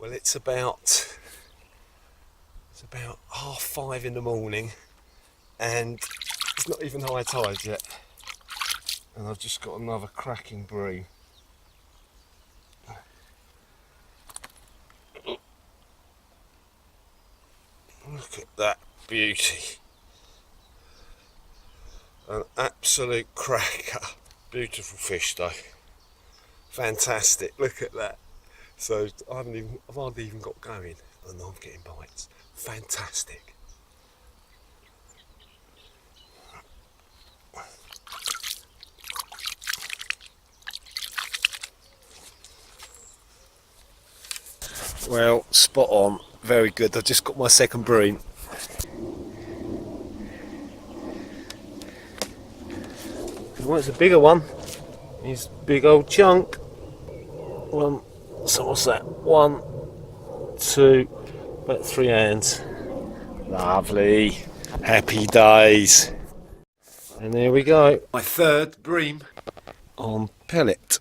Well, it's about 5:30 in the morning, and it's not even high tide yet. And I've just got another cracking bream. Look at that beauty. An absolute cracker. Beautiful fish though. Fantastic, look at that. So I've hardly even got going and I'm getting bites. Fantastic. Well, spot on, very good. I've just got my second bream. Well, it's a bigger one. He's a big old chunk. So what's that? 1, 2, about 3 hands. Lovely. Happy days. And there we go. My third bream on pellet.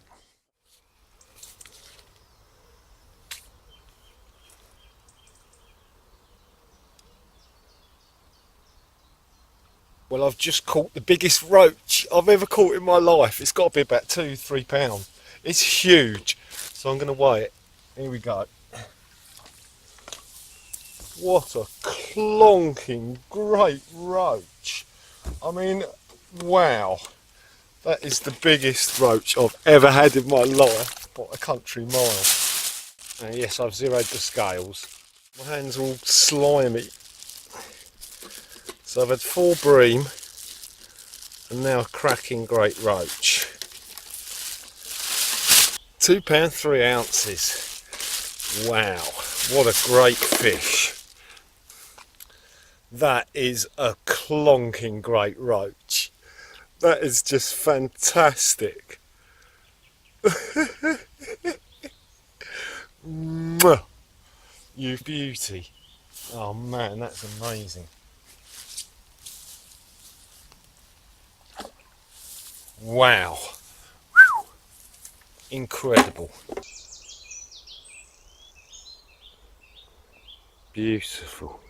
Well, I've just caught the biggest roach I've ever caught in my life. It's got to be about 2-3 pounds. It's huge. So I'm going to weigh it. Here we go. What a clonking great roach. I mean, wow. That is the biggest roach I've ever had in my life by a country mile. And yes, I've zeroed the scales. My hand's all slimy. So I've had 4 bream and now a cracking great roach. £2, 3 ounces. Wow, what a great fish. That is a clonking great roach. That is just fantastic. You beauty. Oh man, that's amazing. Wow. Incredible. Beautiful.